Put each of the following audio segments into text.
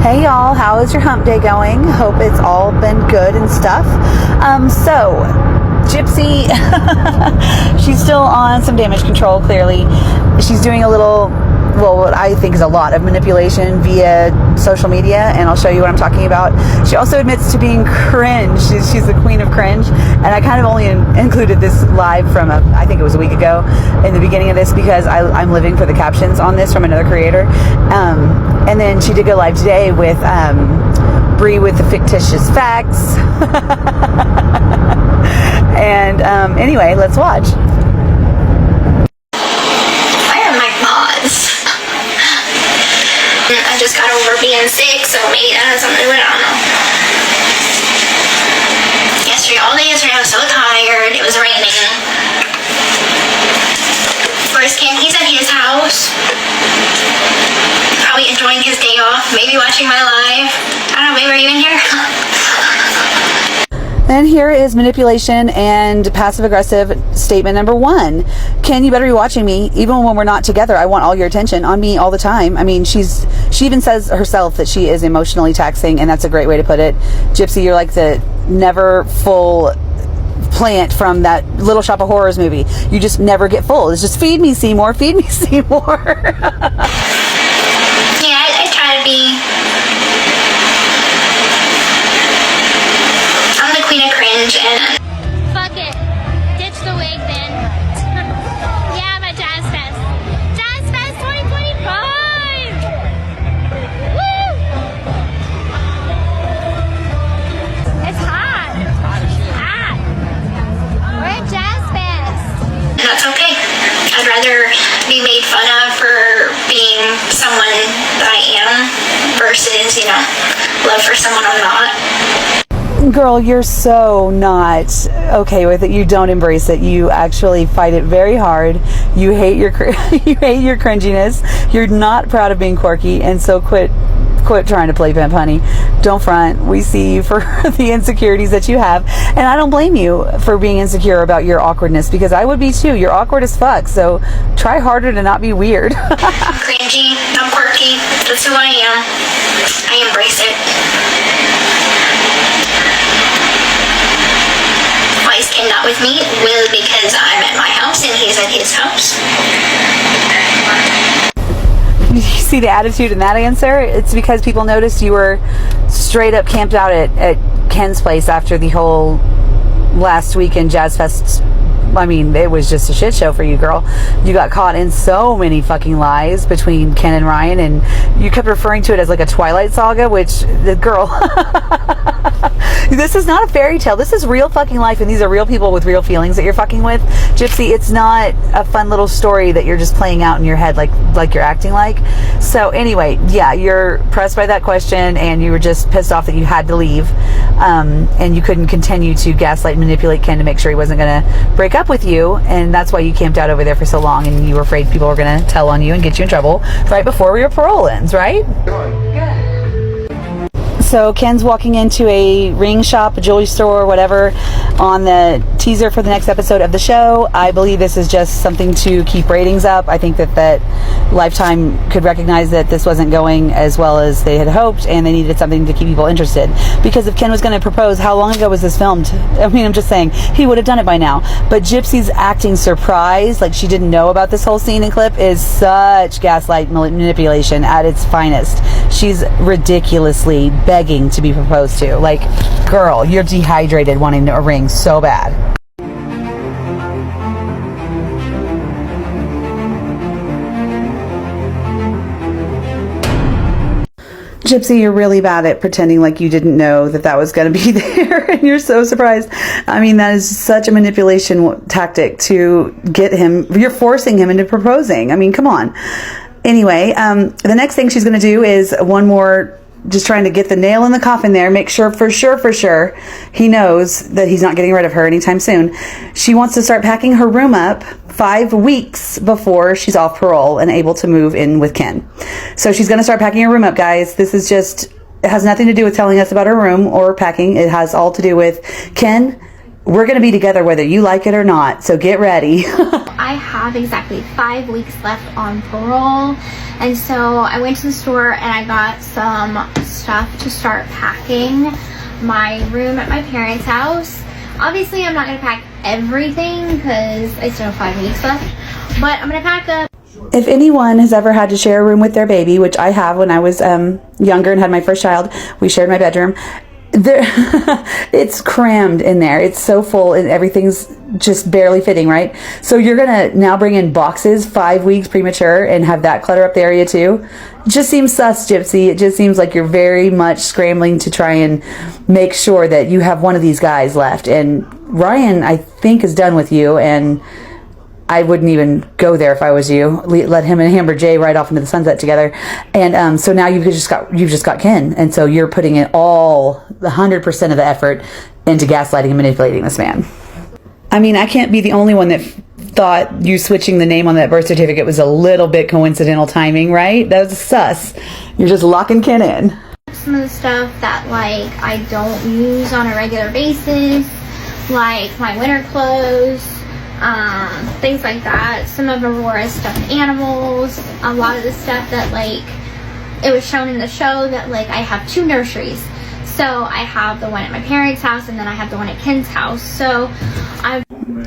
Hey y'all, how is your hump day going? Hope it's all been good and stuff. So Gypsy, she's still on some damage control, clearly. She's doing a little, well, what I think is a lot of manipulation via social media, and I'll show you what I'm talking about. She also admits to being cringe. She's the queen of cringe, and I kind of only included this live from, I think it was a week ago, in the beginning of this, because I'm living for the captions on this from another creator. And then she did go live today with Bree with the fictitious facts. And anyway, let's watch. Where are my paws? I just got over being sick, so maybe that has something to do with it. I don't know. Yesterday, all day yesterday, I was so tired. It was raining. Where's Ken? He's at his house. Probably enjoying his day off. Maybe watching my live. I don't know, babe, are you in here? And here is manipulation and passive-aggressive statement number 1. Ken, you better be watching me. Even when we're not together, I want all your attention on me all the time. I mean, she even says herself that she is emotionally taxing, and that's a great way to put it. Gypsy, you're like the never full plant from that Little Shop of Horrors movie. You just never get full. It's just feed me, Seymour. Feed me, Seymour. Yeah, I try to be... I'm the queen of cringe, and... Fuck it. Ditch the wig then. Yeah, I'm at Jazz Fest. Jazz Fest 2025! Woo! It's hot. Hot. We're at Jazz Fest. And that's okay. I'd rather be made fun of for being someone that I am versus, love for someone I'm not. Girl, you're so not okay with it. You don't embrace it. You actually fight it very hard. You hate your you hate your cringiness. You're not proud of being quirky, and so quit trying to play pimp, honey. Don't front. We see you for the insecurities that you have, and I don't blame you for being insecure about your awkwardness, because I would be too. You're awkward as fuck, so try harder to not be weird. I'm cringy. I'm quirky. That's who I am. I embrace it. Why is Ken not with me? Well, because I'm at my house and he's at his house. You see the attitude in that answer? It's because people noticed you were straight up camped out at Ken's place after the whole last weekend Jazz Fest. I mean, it was just a shit show for you, girl. You got caught in so many fucking lies between Ken and Ryan, and you kept referring to it as like a Twilight Saga, which, the girl, this is not a fairy tale. This is real fucking life, and these are real people with real feelings that you're fucking with. Gypsy, it's not a fun little story that you're just playing out in your head like you're acting like. So anyway, yeah, you're pressed by that question, and you were just pissed off that you had to leave, and you couldn't continue to gaslight and manipulate Ken to make sure he wasn't going to break up with you, and that's why you camped out over there for so long, and you were afraid people were going to tell on you and get you in trouble right before your parole ends, right? Good. So Ken's walking into a ring shop, a jewelry store, whatever, on the teaser for the next episode of the show. I believe this is just something to keep ratings up. I think that Lifetime could recognize that this wasn't going as well as they had hoped, and they needed something to keep people interested. Because if Ken was going to propose, how long ago was this filmed? I mean, I'm just saying, he would have done it by now. But Gypsy's acting surprised, like she didn't know about this whole scene and clip, is such gaslight manipulation at its finest. She's ridiculously begging to be proposed to. Like, girl, you're dehydrated wanting a ring so bad. Gypsy, you're really bad at pretending like you didn't know that was going to be there, and you're so surprised. I mean, that is such a manipulation tactic to get him. You're forcing him into proposing. I mean, come on. Anyway, the next thing she's going to do is one more, just trying to get the nail in the coffin there, make sure for sure he knows that he's not getting rid of her anytime soon. She wants to start packing her room up 5 weeks before she's off parole and able to move in with Ken. So she's going to start packing her room up, guys. This is just, it has nothing to do with telling us about her room or packing. It has all to do with, Ken, we're going to be together whether you like it or not, so get ready. I have exactly 5 weeks left on parole. And so I went to the store and I got some stuff to start packing my room at my parents' house. Obviously, I'm not going to pack everything because I still have 5 weeks left, but I'm going to pack up. If anyone has ever had to share a room with their baby, which I have when I was younger and had my first child, we shared my bedroom. It's crammed in there. It's so full and everything's just barely fitting, right? So you're gonna now bring in boxes 5 weeks premature and have that clutter up the area too? It just seems sus, Gypsy. It just seems like you're very much scrambling to try and make sure that you have one of these guys left. And Ryan, I think, is done with you, and I wouldn't even go there if I was you. Let him and Amber J ride off into the sunset together. And so now you've just got Ken. And so you're putting in all the 100% of the effort into gaslighting and manipulating this man. I mean, I can't be the only one that thought you switching the name on that birth certificate was a little bit coincidental timing, right? That was sus. You're just locking Ken in. Some of the stuff that like I don't use on a regular basis, like my winter clothes, things like that. Some of Aurora's stuffed animals, a lot of the stuff that like it was shown in the show that like I have 2 nurseries. So I have the one at my parents' house and then I have the one at Ken's house. So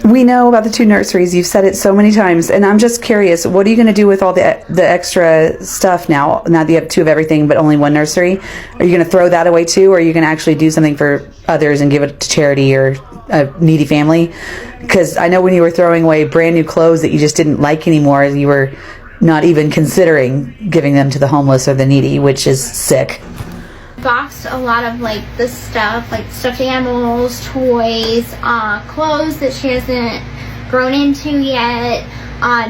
we know about the 2 nurseries. You've said it so many times, and I'm just curious, what are you going to do with all the extra stuff now that you have 2 of everything but only 1 nursery? Are you going to throw that away too, or are you going to actually do something for others and give it to charity or a needy family? Because I know when you were throwing away brand new clothes that you just didn't like anymore, you were not even considering giving them to the homeless or the needy, which is sick. Boxed a lot of like the stuff, like stuffed animals, toys, clothes that she hasn't grown into yet,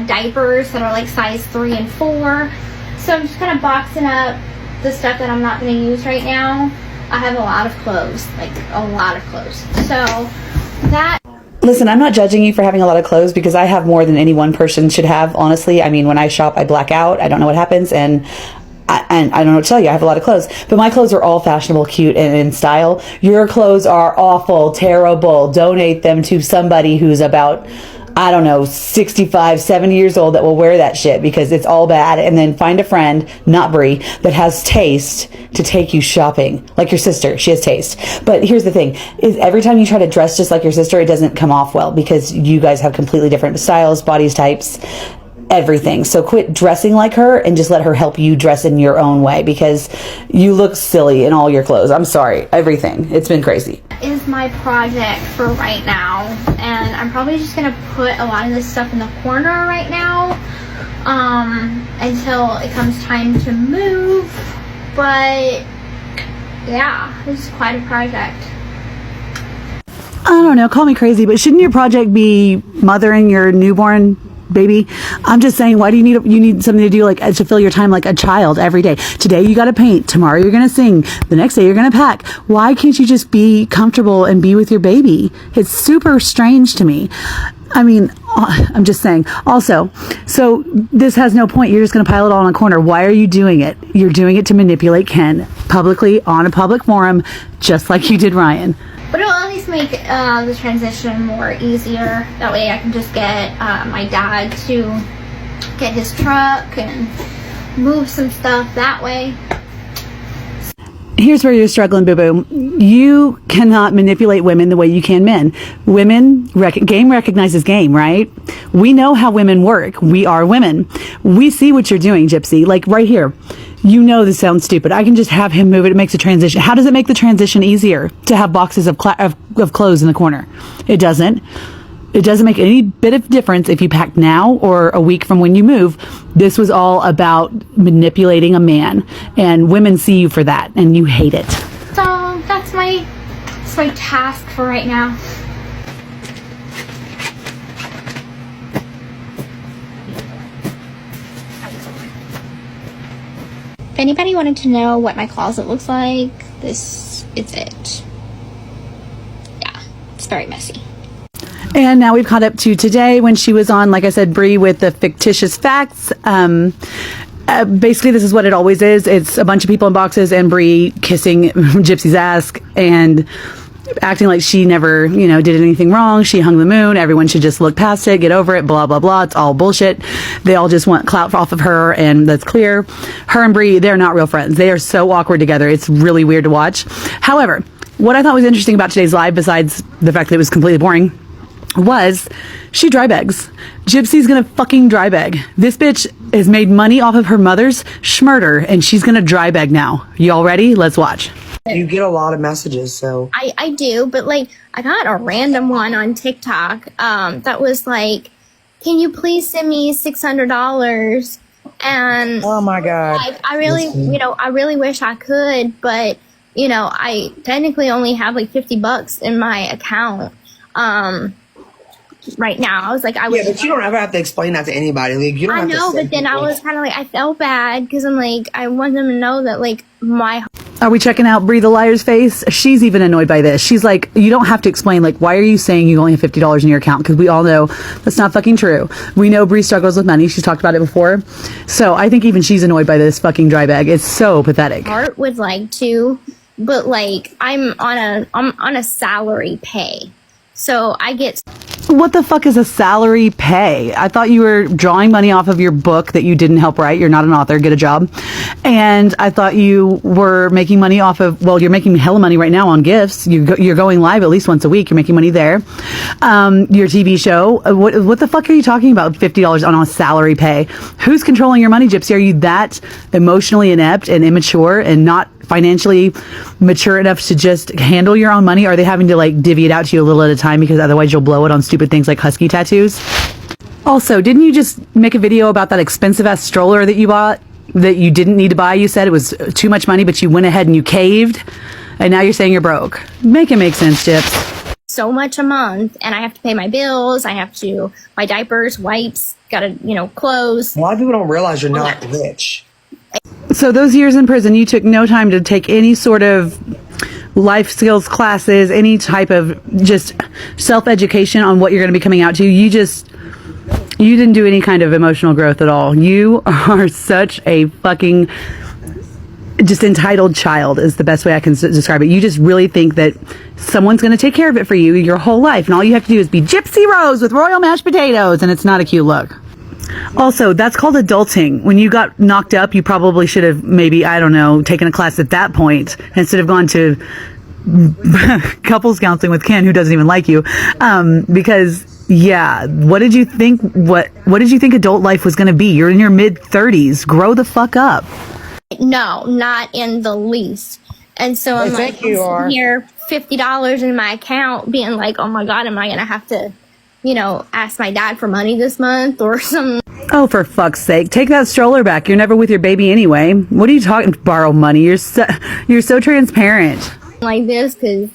diapers that are like size 3 and 4. So I'm just kind of boxing up the stuff that I'm not going to use right now. I have a lot of clothes, like a lot of clothes. So that. Listen, I'm not judging you for having a lot of clothes because I have more than any one person should have, honestly. I mean, when I shop, I black out. I don't know what happens, and I don't know what to tell you. I have a lot of clothes, but my clothes are all fashionable, cute, and in style. Your clothes are awful, terrible. Donate them to somebody who's about, I don't know, 65, 70 years old that will wear that shit because it's all bad. And then find a friend, not Brie, that has taste to take you shopping. Like your sister, she has taste. But here's the thing, is every time you try to dress just like your sister, it doesn't come off well because you guys have completely different styles, bodies, types, everything. So quit dressing like her and just let her help you dress in your own way because you look silly in all your clothes. I'm sorry. Everything. It's been crazy. Is my project for right now, and I'm probably just gonna put a lot of this stuff in the corner right now until it comes time to move. But yeah, this is quite a project. I don't know, call me crazy, but shouldn't your project be mothering your newborn baby? I'm just saying, why do you need something to do, like to fill your time like a child every day? Today you got to paint, tomorrow you're going to sing, the next day you're going to pack. Why can't you just be comfortable and be with your baby? It's super strange to me. I mean, I'm just saying. Also, so this has no point. You're just going to pile it all in a corner. Why are you doing it? You're doing it to manipulate Ken publicly on a public forum, just like you did Ryan. But it'll at least make the transition more easier. That way I can just get my dad to get his truck and move some stuff that way. Here's where you're struggling, boo-boo. You cannot manipulate women the way you can men. Women, game recognizes game, right? We know how women work. We are women. We see what you're doing, Gypsy. Like right here. You know this sounds stupid. I can just have him move it. It makes a transition. How does it make the transition easier to have boxes of clothes in the corner? It doesn't. It doesn't make any bit of difference if you pack now or a week from when you move. This was all about manipulating a man, and women see you for that, and you hate it. So that's my task for right now. If anybody wanted to know what my closet looks like, this is it. Yeah, it's very messy. And now we've caught up to today when she was on, like I said, Brie with the fictitious facts. Basically, this is what it always is. It's a bunch of people in boxes and Brie kissing Gypsy's ass and acting like she never, did anything wrong. She hung the moon. Everyone should just look past it, get over it, blah, blah, blah. It's all bullshit. They all just want clout off of her, and that's clear. Her and Brie, they're not real friends. They are so awkward together. It's really weird to watch. However, what I thought was interesting about today's live, besides the fact that it was completely boring, was she dry begs. Gypsy's gonna fucking dry beg. This bitch has made money off of her mother's schmurder, and she's gonna dry beg now. Y'all ready? Let's watch. You get a lot of messages, so I do, but like I got a random one on TikTok that was like, can you please send me $600? And oh my god, like, I really wish I could, but I technically only have like $50 in my account right now. I was like, but you don't ever have to explain that to anybody. Like, you don't I have know, to say but then I people. was kind of like, I felt bad because I'm like, I want them to know that like my. Are we checking out Brie the Liar's face? She's even annoyed by this. She's like, you don't have to explain, like, why are you saying you only have $50 in your account? Because we all know that's not fucking true. We know Brie struggles with money. She's talked about it before. So I think even she's annoyed by this fucking dry bag. It's so pathetic. Heart would like to, but like I'm on a salary pay, so I get. What the fuck is a salary pay? I thought you were drawing money off of your book that you didn't help write. You're not an author. Get a job. And I thought you were making money off of, well, you're making hella money right now on gifts. You're going live at least once a week. You're making money there. Your TV show. What the fuck are you talking about? $50 on a salary pay. Who's controlling your money, Gypsy? Are you that emotionally inept and immature and not financially mature enough to just handle your own money? Are they having to like divvy it out to you a little at a time because otherwise you'll blow it on stupid things like husky tattoos? Also, didn't you just make a video about that expensive ass stroller that you bought that you didn't need to buy? You said it was too much money, but you went ahead and you caved, and now you're saying you're broke. Make it make sense, Gyps. So much a month, and I have to pay my bills. I have to buy diapers, wipes, gotta clothes. A lot of people don't realize you're not rich. So those years in prison, you took no time to take any sort of life skills classes, any type of just self-education on what you're going to be coming out to. You didn't do any kind of emotional growth at all. You are such a fucking just entitled child is the best way I can describe it. You just really think that someone's going to take care of it for you your whole life. And all you have to do is be Gypsy Rose with royal mashed potatoes. And it's not a cute look. Also, that's called adulting. When you got knocked up, you probably should have maybe, I don't know, taken a class at that point instead of gone to couples counseling with Ken, who doesn't even like you. Because, yeah, what did you think adult life was going to be? You're in your mid-30s. Grow the fuck up. No, not in the least. And so I'm like, sitting here, $50 in my account, being like, oh my God, am I going to have to ask my dad for money this month or something? Oh, for fuck's sake. Take that stroller back. You're never with your baby anyway. What are you talking? Borrow money. You're so transparent. Like this, because,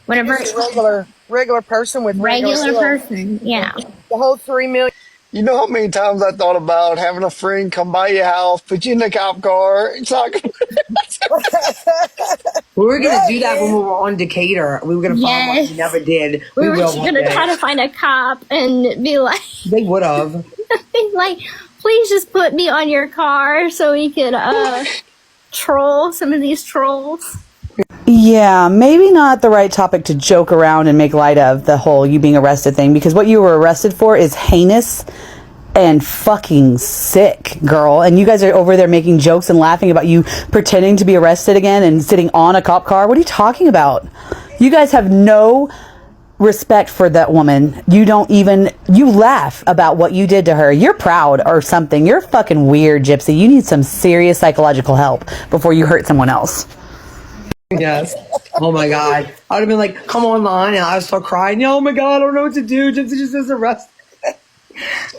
whatever. Just a regular person with Regular person, yeah. The whole 3 million. You know how many times I thought about having a friend come by your house, put you in the cop car, talk. We were gonna do that when we were on Decatur. We were gonna find one. We never did. We were going to try to find a cop and be like, they would have. like, please just put me on your car so we could troll some of these trolls. Yeah, maybe not the right topic to joke around and make light of, the whole you being arrested thing, because what you were arrested for is heinous and fucking sick, girl. And you guys are over there making jokes and laughing about you pretending to be arrested again and sitting on a cop car. What are you talking about? You guys have no respect for that woman. You laugh about what you did to her. You're proud or something. You're fucking weird, Gypsy. You need some serious psychological help before you hurt someone else. Yes. Oh my God. I would have been like, come online, and I would start crying. Oh my God, I don't know what to do. Gypsy just is arrested.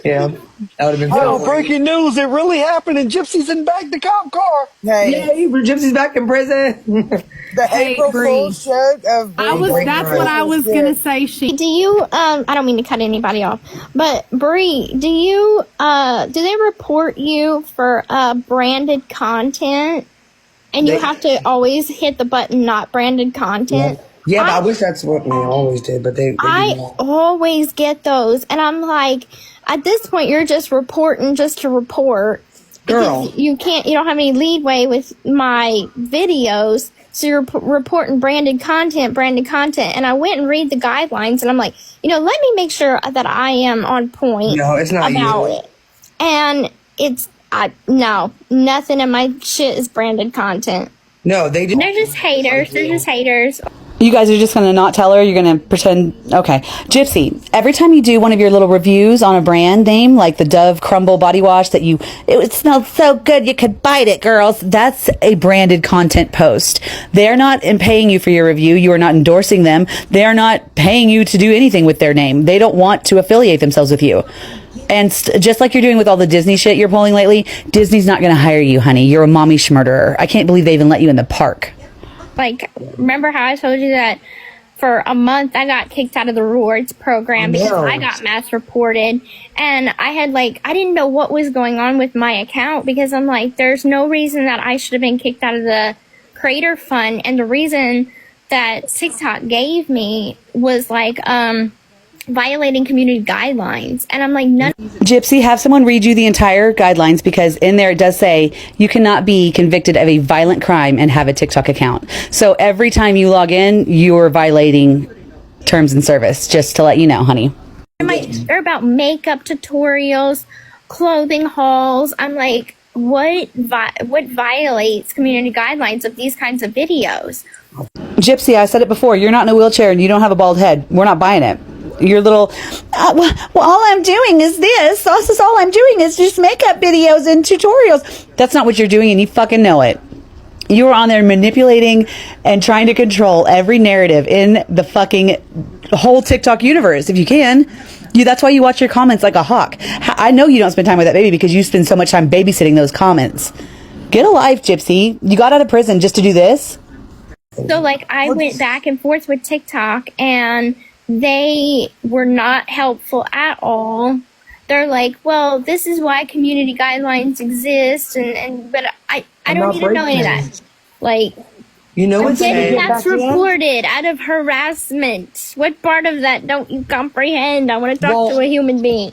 Yeah, that would have been so funny. Breaking news, it really happened, and Gypsy's in back the cop car. Hey, Yay, Gypsy's back in prison. the April Fool's joke of That's what I was gonna say. Do you I don't mean to cut anybody off, but Bree, do they report you for branded content? And you have to always hit the button not branded content. Yeah, but I wish that's what we always did, but they I always get those, and I'm like, at this point, you're just reporting just to report. Girl, you don't have any leadway with my videos, So you're reporting branded content. And I went and read the guidelines, and I'm like, let me make sure that I am on point No, it's not about you. it. And no, nothing in my shit is branded content. No, they do. They're just haters. You guys are just going to not tell her? You're going to pretend? Okay. Gypsy, every time you do one of your little reviews on a brand name, like the Dove Crumble Body Wash that it smells so good you could bite it, girls. That's a branded content post. They're not paying you for your review. You are not endorsing them. They are not paying you to do anything with their name. They don't want to affiliate themselves with you. And just like you're doing with all the Disney shit you're pulling lately, Disney's not going to hire you, honey. You're a mommy schmurderer. I can't believe they even let you in the park. Like, remember how I told you that for a month I got kicked out of the rewards program because I got mass reported, and I didn't know what was going on with my account, because I'm like, there's no reason that I should have been kicked out of the creator fund, and the reason that TikTok gave me was violating community guidelines, and I'm like, none. Gypsy, have someone read you the entire guidelines, because in there it does say you cannot be convicted of a violent crime and have a TikTok account. So every time you log in, you're violating terms and service, just to let you know, honey. They're about makeup tutorials, clothing hauls. I'm like, what violates community guidelines of these kinds of videos? Gypsy, I said it before, you're not in a wheelchair and you don't have a bald head. We're not buying it. Your little, well, all I'm doing is this. All I'm doing is just makeup videos and tutorials. That's not what you're doing, and you fucking know it. You are on there manipulating and trying to control every narrative in the fucking whole TikTok universe, if you can. That's why you watch your comments like a hawk. I know you don't spend time with that baby because you spend so much time babysitting those comments. Get a life, Gypsy. You got out of prison just to do this? So, I went back and forth with TikTok, and they were not helpful at all. They're like, well, this is why community guidelines exist, but I don't need to know any of that. What's that's reported out of harassment. What part of that don't you comprehend? I want to talk to a human being.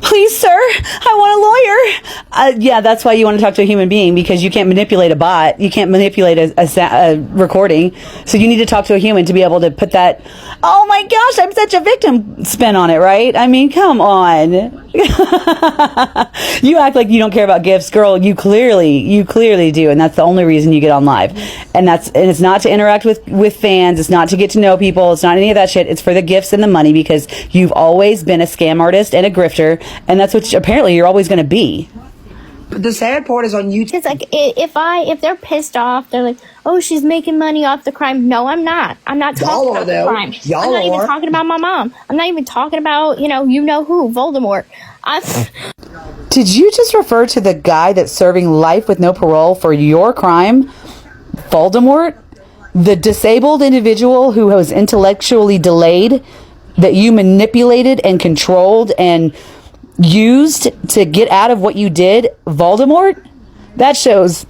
Please, sir, I want a lawyer. Yeah, that's why you want to talk to a human being, because you can't manipulate a bot. You can't manipulate a recording. So you need to talk to a human to be able to put that, oh my gosh, I'm such a victim spin on it, right? I mean, come on. You act like you don't care about gifts. Girl, you clearly do. And that's the only reason you get on live. And it's not to interact with fans. It's not to get to know people. It's not any of that shit. It's for the gifts and the money, because you've always been a scam artist and a grifter. And that's what apparently you're always going to be. But the sad part is on YouTube. It's if they're pissed off, they're like, oh, she's making money off the crime. No, I'm not. I'm not talking about the crime. I'm not even talking about my mom. I'm not even talking about, you know who, Voldemort. Did you just refer to the guy that's serving life with no parole for your crime, Voldemort? The disabled individual who was intellectually delayed, that you manipulated and controlled and used to get out of what you did, Voldemort? That shows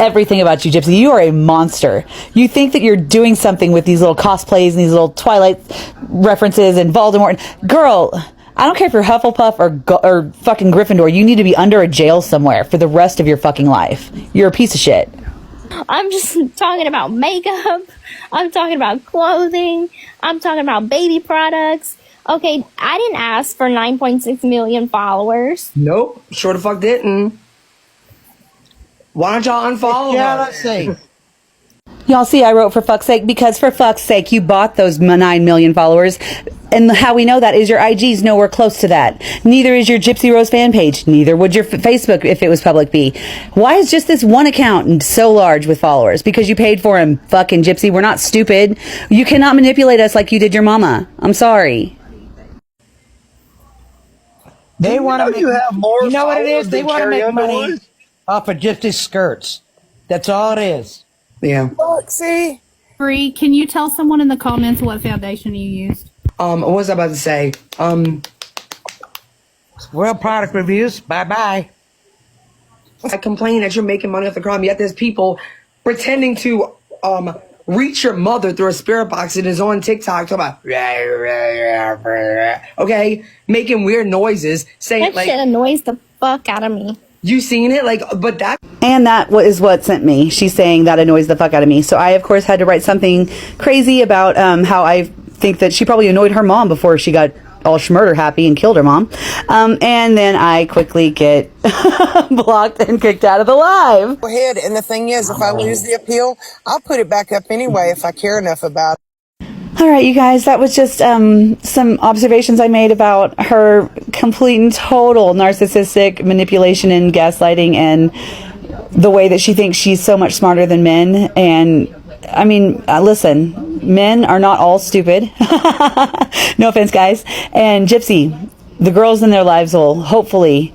everything about you, Gypsy. You are a monster. You think that you're doing something with these little cosplays and these little Twilight references and Voldemort. Girl, I don't care if you're Hufflepuff or fucking Gryffindor. You need to be under a jail somewhere for the rest of your fucking life. You're a piece of shit. I'm just talking about makeup. I'm talking about clothing. I'm talking about baby products. Okay, I didn't ask for 9.6 million followers. Nope, sure the fuck didn't. Why don't y'all unfollow her? Let's see. Y'all see, I wrote for fuck's sake, because for fuck's sake, you bought those 9 million followers. And how we know that is your IG's nowhere close to that. Neither is your Gypsy Rose fan page. Neither would your Facebook if it was public be. Why is just this one account so large with followers? Because you paid for him, fucking Gypsy. We're not stupid. You cannot manipulate us like you did your mama. I'm sorry. They want to make, you have more you know what it followers is? They than want to Carrie make money Underwood? off of Gypsy's skirts. That's all it is. Yeah. Look, see? Bree, can you tell someone in the comments what foundation you used? What was I about to say? Real product reviews. Bye-bye. I complain that you're making money off the crime, yet there's people pretending to reach your mother through a spirit box and is on TikTok talking about okay, making weird noises, saying That shit annoys the fuck out of me. You seen it? Like, but that. And that is what sent me. She's saying that annoys the fuck out of me. So I, of course, had to write something crazy about how I think that she probably annoyed her mom before she got all schmurder happy and killed her mom. And then I quickly get blocked and kicked out of the live. Go ahead. And the thing is, if I lose the appeal, I'll put it back up anyway if I care enough about it. All right, you guys, that was just some observations I made about her complete and total narcissistic manipulation and gaslighting and the way that she thinks she's so much smarter than men. And I mean, listen, men are not all stupid. No offense, guys. And Gypsy, the girls in their lives will hopefully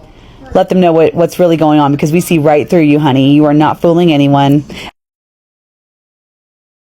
let them know what's really going on, because we see right through you, honey. You are not fooling anyone.